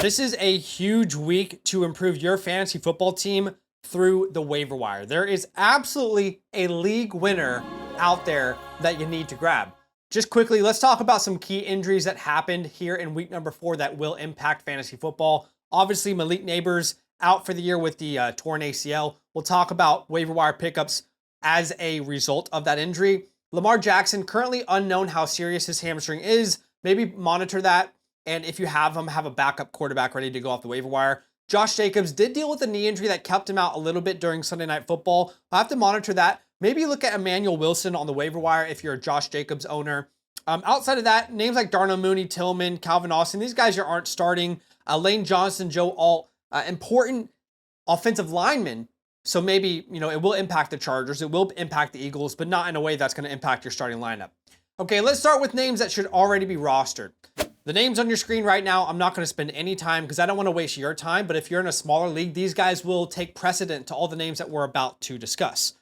This is a huge week to improve your fantasy football team through the waiver wire. There is absolutely a league winner out there that you need to grab. Just quickly, let's talk about some key injuries that happened here in week number 4 that will impact fantasy football. Obviously, Malik Neighbors out for the year with the torn ACL. We'll talk about waiver wire pickups as a result of that injury. Lamar Jackson, currently unknown how serious his hamstring is. Maybe monitor that. And if you have him, have a backup quarterback ready to go off the waiver wire. Josh Jacobs did deal with a knee injury that kept him out a little bit during Sunday Night Football. I'll have to monitor that. Maybe look at Emmanuel Wilson on the waiver wire if you're a Josh Jacobs owner. Outside of that, names like Darnell Mooney, Tillman, Calvin Austin, these guys aren't starting. Lane Johnson, Joe Alt, important offensive linemen. So maybe, it will impact the Chargers. It will impact the Eagles, but not in a way that's going to impact your starting lineup. Okay, let's start with names that should already be rostered. The names on your screen right now, I'm not going to spend any time because I don't want to waste your time, but if you're in a smaller league, these guys will take precedent to all the names that we're about to discuss.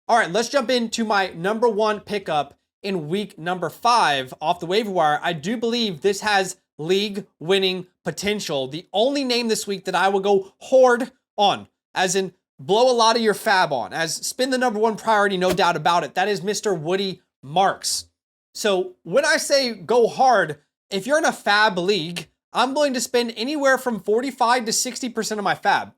All right, let's jump into my number 1 pickup in week number 5 off the waiver wire. I do believe this has league winning potential. The only name this week that I will go hard on, as in blow a lot of your fab on, as spin the number 1 priority, no doubt about it. That is Mr. Woody Marks. So when I say go hard, if you're in a fab league, I'm willing to spend anywhere from 45 to 60% of my fab.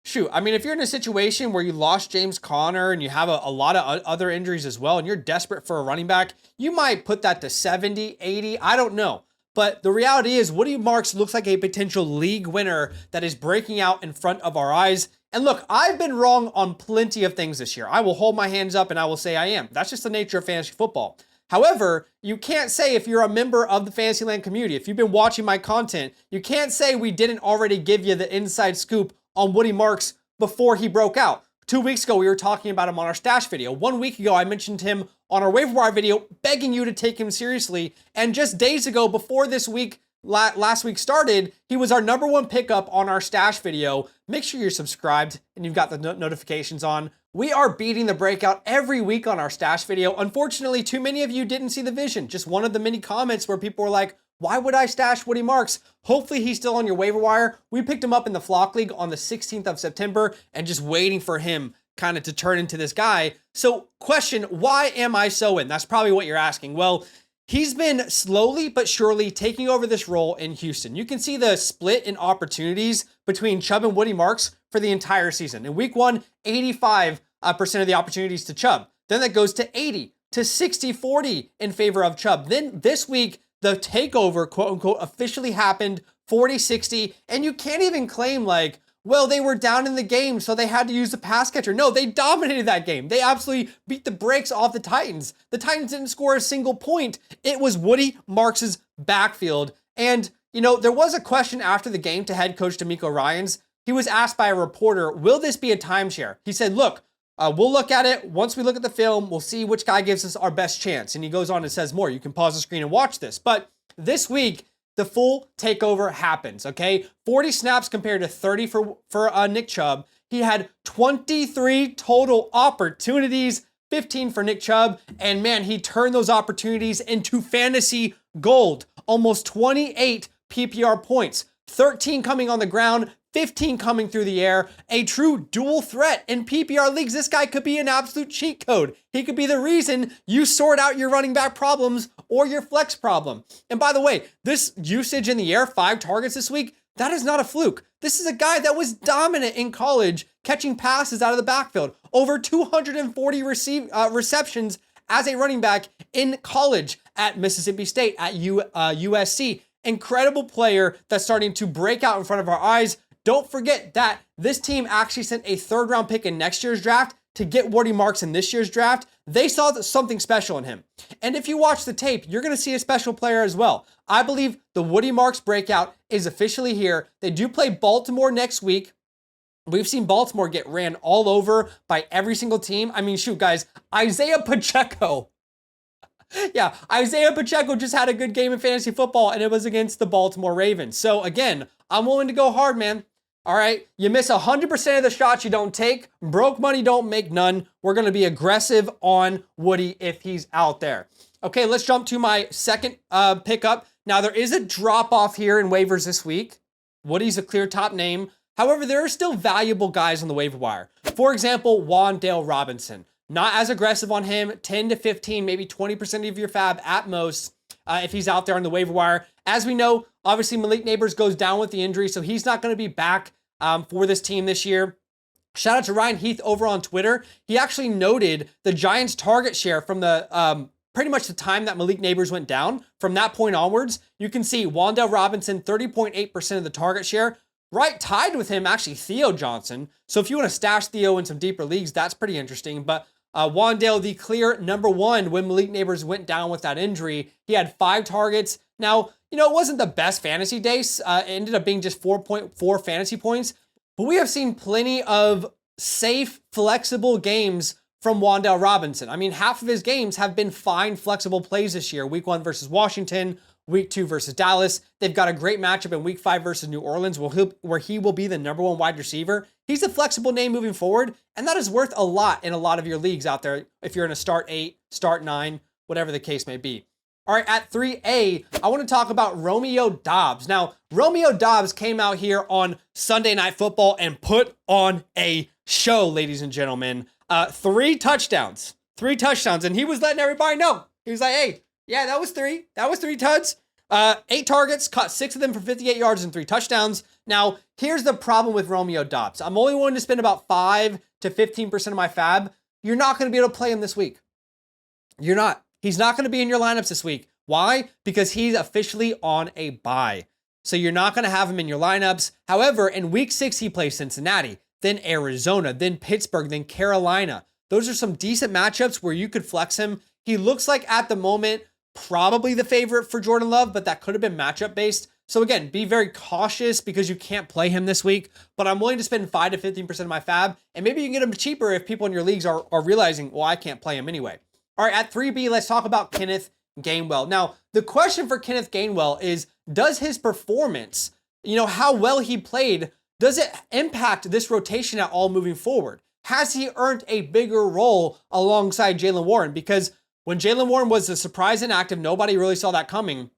Shoot, if you're in a situation where you lost James Conner and you have a lot of other injuries as well, and you're desperate for a running back, you might put that to 70, 80, I don't know. But the reality is Woody Marks looks like a potential league winner that is breaking out in front of our eyes. And look, I've been wrong on plenty of things this year. I will hold my hands up and I will say I am. That's just the nature of fantasy football. However, you can't say if you're a member of the FantasyLand community, if you've been watching my content, you can't say we didn't already give you the inside scoop on Woody Marks before he broke out. 2 weeks ago, we were talking about him on our stash video. 1 week ago, I mentioned him on our waiver wire video, begging you to take him seriously. And just days ago, before this week, last week started, he was our number 1 pickup on our stash video. Make sure you're subscribed and you've got the notifications on. We are beating the breakout every week on our stash video. Unfortunately, too many of you didn't see the vision. Just one of the many comments where people were like, why would I stash Woody Marks? Hopefully he's still on your waiver wire. We picked him up in the Flock League on the 16th of September and just waiting for him kind of to turn into this guy. So question, why am I so in? That's probably what you're asking. Well, he's been slowly but surely taking over this role in Houston. You can see the split in opportunities between Chubb and Woody Marks for the entire season. In week 1, 85% of the opportunities to Chubb. Then that goes to 80 to 60-40 in favor of Chubb. Then this week, the takeover, quote unquote, officially happened 40-60. And you can't even claim like, well, they were down in the game, so they had to use the pass catcher. No, they dominated that game. They absolutely beat the brakes off the Titans. The Titans didn't score a single point. It was Woody Marks' backfield. And, there was a question after the game to head coach D'Amico Ryans. He was asked by a reporter, will this be a timeshare? He said, look, we'll look at it. Once we look at the film, we'll see which guy gives us our best chance. And he goes on and says more. You can pause the screen and watch this. But this week, the full takeover happens, okay? 40 snaps compared to 30 for Nick Chubb. He had 23 total opportunities, 15 for Nick Chubb. And man, he turned those opportunities into fantasy gold. Almost 28 PPR points, 13 coming on the ground, 15 coming through the air, a true dual threat in PPR leagues. This guy could be an absolute cheat code. He could be the reason you sort out your running back problems or your flex problem. And by the way, this usage in the air, 5 targets this week, that is not a fluke. This is a guy that was dominant in college, catching passes out of the backfield. Over 240 receptions as a running back in college at Mississippi State, at USC. Incredible player that's starting to break out in front of our eyes. Don't forget that this team actually sent a 3rd round pick in next year's draft to get Woody Marks in this year's draft. They saw something special in him. And if you watch the tape, you're going to see a special player as well. I believe the Woody Marks breakout is officially here. They do play Baltimore next week. We've seen Baltimore get ran all over by every single team. Shoot, guys, Isaiah Pacheco. Yeah, Isaiah Pacheco just had a good game in fantasy football, and it was against the Baltimore Ravens. So again, I'm willing to go hard, man. All right, you miss 100% of the shots you don't take. Broke money don't make none. We're going to be aggressive on Woody if he's out there. Okay, let's jump to my second pickup. Now, there is a drop-off here in waivers this week. Woody's a clear top name. However, there are still valuable guys on the waiver wire. For example, Wan'Dale Robinson. Not as aggressive on him, 10 to 15, maybe 20% of your fab at most if he's out there on the waiver wire. As we know, obviously Malik Neighbors goes down with the injury, so he's not going to be back for this team this year. Shout out to Ryan Heath over on Twitter. He actually noted the Giants' target share from the pretty much the time that Malik Neighbors went down. From that point onwards, you can see Wan'Dale Robinson, 30.8% of the target share. Right tied with him, actually, Theo Johnson. So if you want to stash Theo in some deeper leagues, that's pretty interesting. But Wan'Dale, the clear number one when Malik Neighbors went down with that injury. He had 5 targets. Now, it wasn't the best fantasy days. It ended up being just 4.4 fantasy points. But we have seen plenty of safe, flexible games from Wan'Dale Robinson. I mean, half of his games have been fine, flexible plays this year. Week 1 versus Washington, Week 2 versus Dallas. They've got a great matchup in Week 5 versus New Orleans where he will be the number 1 wide receiver. He's a flexible name moving forward, and that is worth a lot in a lot of your leagues out there if you're in a start 8, start 9, whatever the case may be. All right, at 3A, I want to talk about Romeo Doubs. Now, Romeo Doubs came out here on Sunday Night Football and put on a show, ladies and gentlemen. 3 touchdowns, and he was letting everybody know. He was like, hey, yeah, that was 3. That was 3 tuds. 8 targets, caught 6 of them for 58 yards and 3 touchdowns. Now, here's the problem with Romeo Doubs. I'm only willing to spend about 5 to 15% of my fab. You're not going to be able to play him this week. You're not. He's not going to be in your lineups this week. Why? Because he's officially on a bye. So you're not going to have him in your lineups. However, in Week 6, he plays Cincinnati, then Arizona, then Pittsburgh, then Carolina. Those are some decent matchups where you could flex him. He looks like, at the moment, probably the favorite for Jordan Love, but that could have been matchup based. So again, be very cautious because you can't play him this week, but I'm willing to spend 5 to 15% of my fab, and maybe you can get him cheaper if people in your leagues are realizing, well, I can't play him anyway. All right, at 3B, let's talk about Kenneth Gainwell. Now, the question for Kenneth Gainwell is, does his performance, how well he played, does it impact this rotation at all moving forward? Has he earned a bigger role alongside Jaylen Warren? Because when Jaylen Warren was a surprise inactive, nobody really saw that coming.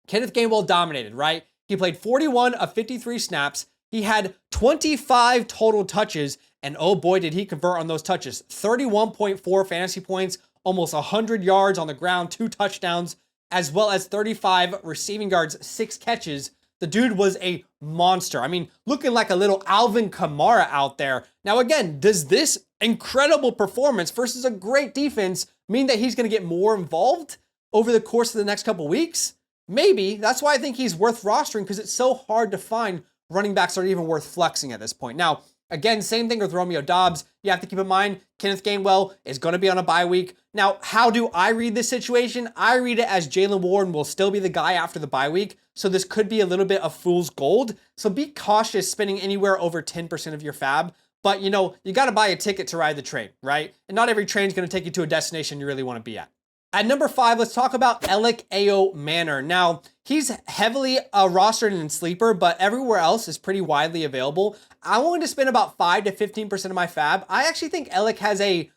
Kenneth Gainwell dominated, right? He played 41 of 53 snaps. He had 25 total touches, and oh boy, did he convert on those touches. 31.4 fantasy points, almost 100 yards on the ground, 2 touchdowns, as well as 35 receiving yards, 6 catches. The dude was a monster. I mean, looking like a little Alvin Kamara out there. Now, again, does this incredible performance versus a great defense mean that he's going to get more involved over the course of the next couple weeks? Maybe. That's why I think he's worth rostering, because it's so hard to find running backs that are even worth flexing at this point. Now, again, same thing with Romeo Doubs. You have to keep in mind, Kenneth Gainwell is going to be on a bye week. Now, how do I read this situation? I read it as Jaylen Warren will still be the guy after the bye week. So this could be a little bit of fool's gold. So be cautious spending anywhere over 10% of your fab. But, you got to buy a ticket to ride the train, right? And not every train is going to take you to a destination you really want to be at. At number 5, let's talk about Alec A.O. Manor. Now, he's heavily rostered in Sleeper, but everywhere else is pretty widely available. I'm willing to spend about 5 to 15% of my fab. I actually think Alec has a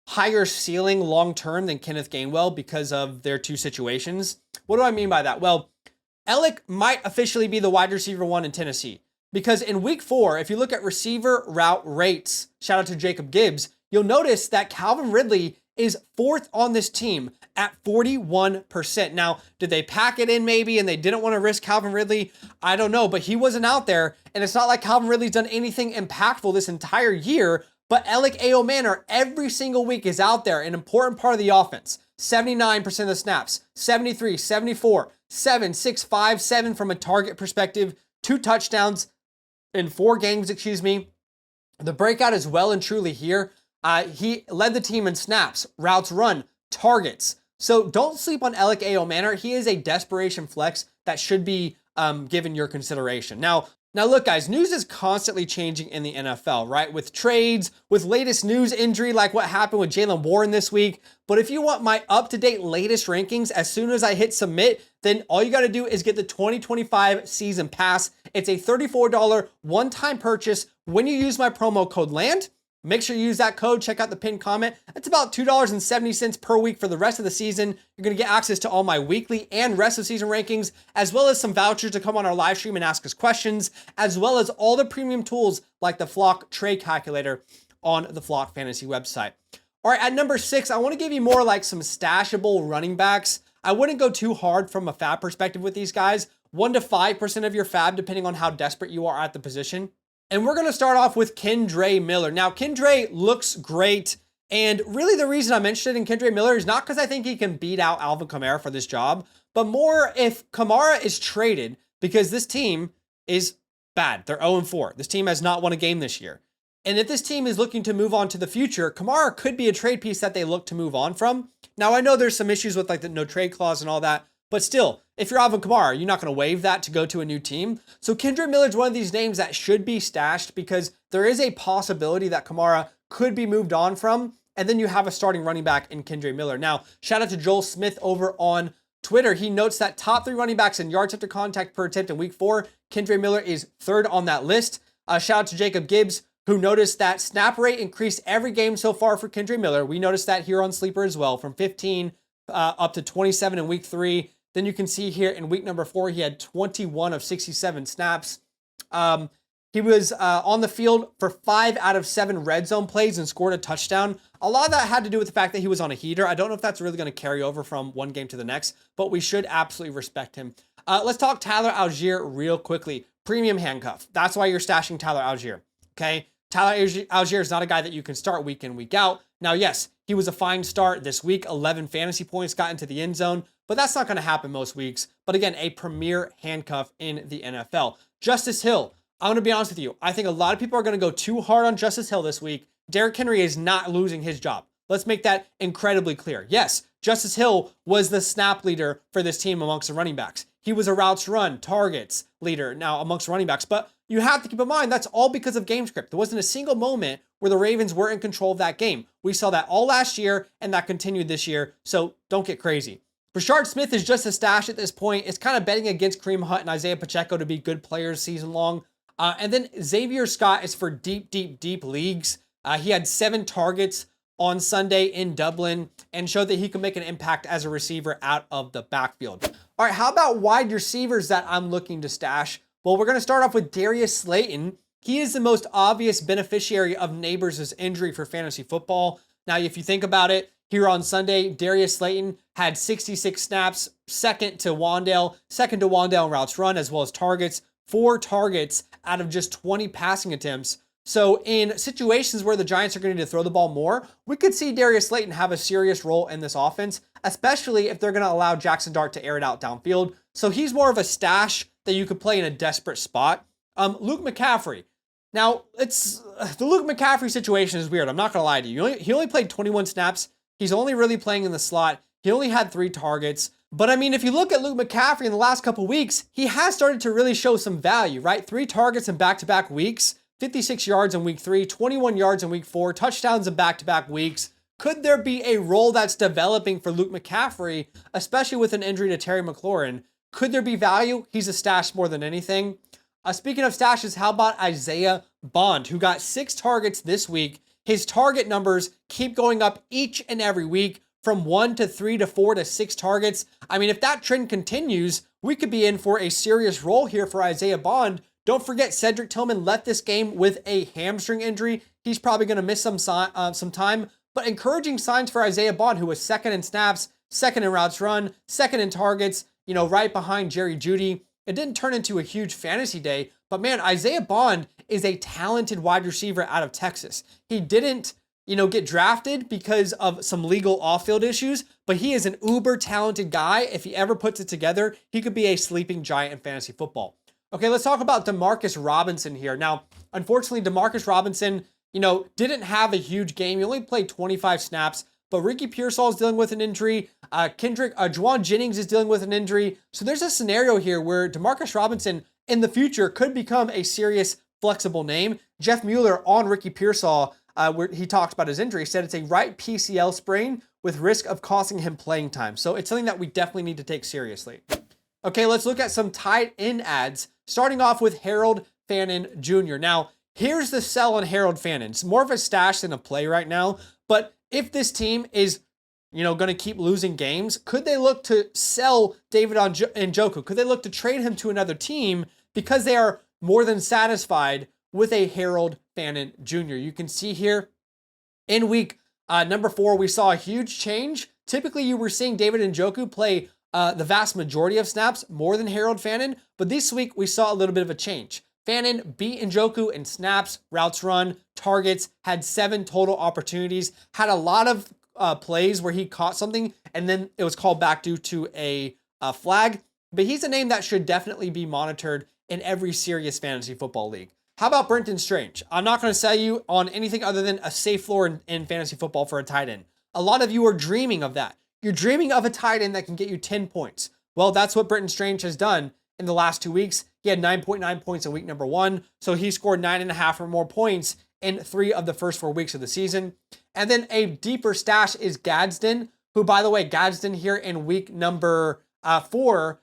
higher ceiling long-term than Kenneth Gainwell because of their 2 situations. What do I mean by that? Well, Alec might officially be the wide receiver 1 in Tennessee, because in Week 4, if you look at receiver route rates, shout out to Jacob Gibbs, you'll notice that Calvin Ridley is 4th on this team at 41%. Now, did they pack it in maybe and they didn't want to risk Calvin Ridley? I don't know, but he wasn't out there, and it's not like Calvin Ridley's done anything impactful this entire year, but Alec A.O. Manor every single week is out there, an important part of the offense. 79% of the snaps, 73, 74, 7, 6, 5, 7 from a target perspective, 2 touchdowns in 4 games, The breakout is well and truly here. He led the team in snaps, routes run, targets. So don't sleep on Alec A.O. Manor. He is a desperation flex that should be given your consideration. Now look, guys, news is constantly changing in the NFL, right? With trades, with latest news injury, like what happened with Jaylen Warren this week. But if you want my up-to-date latest rankings, as soon as I hit submit, then all you got to do is get the 2025 season pass. It's a $34 one-time purchase when you use my promo code LAND. Make sure you use that code. Check out the pinned comment. It's about $2.70 per week for the rest of the season. You're going to get access to all my weekly and rest of season rankings, as well as some vouchers to come on our live stream and ask us questions, as well as all the premium tools like the Flock trade calculator on the Flock Fantasy website. All right, at number 6, I want to give you more like some stashable running backs. I wouldn't go too hard from a fab perspective with these guys. 1 to 5% of your fab, depending on how desperate you are at the position. And we're going to start off with Kendre Miller. Now, Kendre looks great. And really the reason I'm interested in Kendre Miller is not because I think he can beat out Alvin Kamara for this job, but more if Kamara is traded, because this team is bad. They're 0-4. This team has not won a game this year. And if this team is looking to move on to the future, Kamara could be a trade piece that they look to move on from. Now, I know there's some issues with like the no trade clause and all that, but still, if you're Alvin Kamara, you're not going to waive that to go to a new team. So Kendre Miller is one of these names that should be stashed because there is a possibility that Kamara could be moved on from, and then you have a starting running back in Kendre Miller. Now, shout out to Joel Smith over on Twitter. He notes that top 3 running backs in yards after contact per attempt in week 4, Kendre Miller is 3rd on that list. Shout out to Jacob Gibbs, who noticed that snap rate increased every game so far for Kendre Miller. We noticed that here on Sleeper as well, from 15 up to 27 in week 3. Then you can see here in week number 4, he had 21 of 67 snaps. He was on the field for 5 out of 7 red zone plays and scored a touchdown. A lot of that had to do with the fact that he was on a heater. I don't know if that's really going to carry over from one game to the next, but we should absolutely respect him. Let's talk Tyler Algier real quickly. Premium handcuff. That's why you're stashing Tyler Algier. Okay. Tyler Algier is not a guy that you can start week in, week out. Now, yes, he was a fine start this week. 11 fantasy points, got into the end zone, but that's not going to happen most weeks. But again, a premier handcuff in the NFL. Justice Hill. I'm going to be honest with you. I think a lot of people are going to go too hard on Justice Hill this week. Derrick Henry is not losing his job. Let's make that incredibly clear. Yes, Justice Hill was the snap leader for this team amongst the running backs. He was a routes run, targets leader now amongst running backs. But you have to keep in mind, that's all because of game script. There wasn't a single moment where the Ravens were in control of that game. We saw that all last year, and that continued this year. So don't get crazy. Rashard Smith is just a stash at this point. It's kind of betting against Kareem Hunt and Isaiah Pacheco to be good players season long. And then Xavier Scott is for deep leagues. He had 7 targets on Sunday in Dublin and showed that he could make an impact as a receiver out of the backfield. All right, how about wide receivers that I'm looking to stash? Well, we're going to start off with Darius Slayton. He is the most obvious beneficiary of Neighbors' injury for fantasy football. Now, if you think about it, here on Sunday, Darius Slayton had 66 snaps, second to Wan'Dale in routes run, as well as targets, 4 targets out of just 20 passing attempts. So in situations where the Giants are going to need to throw the ball more, we could see Darius Slayton have a serious role in this offense, especially if they're going to allow Jackson Dart to air it out downfield. So he's more of a stash that you could play in a desperate spot. Luke McCaffrey. Now, the Luke McCaffrey situation is weird. I'm not going to lie to you. He only played 21 snaps. He's only really playing in the slot. He only had 3 targets. But I mean, if you look at Luke McCaffrey in the last couple weeks, he has started to really show some value, right? 3 targets in back-to-back weeks, 56 yards in week 3, 21 yards in week 4, touchdowns in back-to-back weeks. Could there be a role that's developing for Luke McCaffrey, especially with an injury to Terry McLaurin? Could there be value? He's a stash more than anything. Speaking of stashes, how about Isaiah Bond, who got 6 targets this week? His target numbers keep going up each and every week from 1 to 3 to 4 to 6 targets. I mean, if that trend continues, we could be in for a serious role here for Isaiah Bond. Don't forget, Cedric Tillman left this game with a hamstring injury. He's probably going to miss some time, but encouraging signs for Isaiah Bond, who was 2nd in snaps, 2nd in routes run, 2nd in targets, right behind Jerry Jeudy. It didn't turn into a huge fantasy day, but man, Isaiah Bond is a talented wide receiver out of Texas. He didn't, get drafted because of some legal off-field issues, but he is an uber talented guy. If he ever puts it together, he could be a sleeping giant in fantasy football. Okay, let's talk about Demarcus Robinson here. Now, unfortunately, Demarcus Robinson, didn't have a huge game. He only played 25 snaps, but Ricky Pearsall is dealing with an injury. Juwan Jennings is dealing with an injury. So there's a scenario here where Demarcus Robinson in the future could become a serious flexible name. Jeff Mueller on Ricky Pearsall, where he talked about his injury, said it's a right PCL sprain with risk of costing him playing time. So it's something that we definitely need to take seriously. Okay, let's look at some tight end ads, starting off with Harold Fannin Jr. Now, Here's the sell on Harold Fannin. It's more of a stash than a play right now, but if this team is, going to keep losing games, could they look to sell David Njoku? Could they look to trade him to another team because they are more than satisfied with a Harold Fannin Jr.? You can see here in week number 4, we saw a huge change. Typically, you were seeing David Njoku play the vast majority of snaps more than Harold Fannin, but this week we saw a little bit of a change. Fannin beat Njoku in snaps, routes run, targets, had 7 total opportunities, had a lot of plays where he caught something and then it was called back due to a flag. But he's a name that should definitely be monitored in every serious fantasy football league. How about Brenton Strange? I'm not going to sell you on anything other than a safe floor in fantasy football for a tight end. A lot of you are dreaming of that. You're dreaming of a tight end that can get you 10 points. Well, that's what Brenton Strange has done in the last 2 weeks. He had 9.9 points in week number 1. So he scored 9.5 or more points in 3 of the first 4 weeks of the season. And then a deeper stash is Gadsden, who, by the way, Gadsden here in week number 4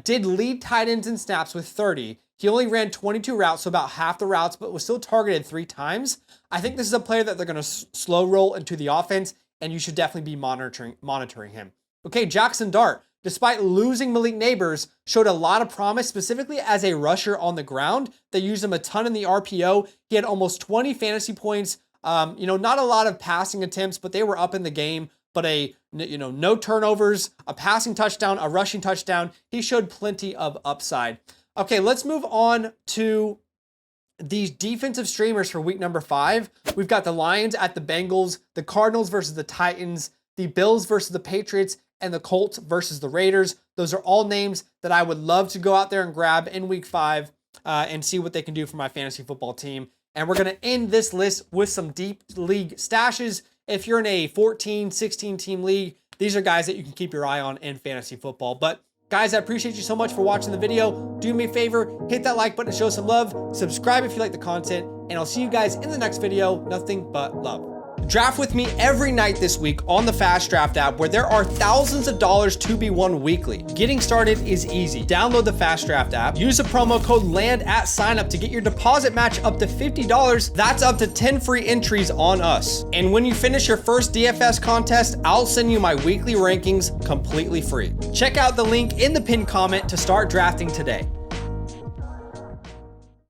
did lead tight ends in snaps with 30. He only ran 22 routes, so about half the routes, but was still targeted 3 times. I think this is a player that they're going to slow roll into the offense, and you should definitely be monitoring him. Okay, Jackson Dart, despite losing Malik Neighbors, showed a lot of promise, specifically as a rusher on the ground. They used him a ton in the RPO. He had almost 20 fantasy points. Not a lot of passing attempts, but they were up in the game. But no turnovers, a passing touchdown, a rushing touchdown. He showed plenty of upside. Okay, let's move on to these defensive streamers for week number 5. We've got the Lions at the Bengals, the Cardinals versus the Titans, the Bills versus the Patriots, and the Colts versus the Raiders. Those are all names that I would love to go out there and grab in week 5 and see what they can do for my fantasy football team. And we're going to end this list with some deep league stashes. If you're in a 14, 16 team league, these are guys that you can keep your eye on in fantasy football. But guys, I appreciate you so much for watching the video. Do me a favor, hit that like button to show some love. Subscribe if you like the content, and I'll see you guys in the next video. Nothing but love. Draft with me every night this week on the FastDraft app, where there are thousands of dollars to be won weekly. Getting started is easy. Download the FastDraft app, use the promo code LAND at signup to get your deposit match up to $50. That's up to 10 free entries on us. And when you finish your first DFS contest, I'll send you my weekly rankings completely free. Check out the link in the pinned comment to start drafting today.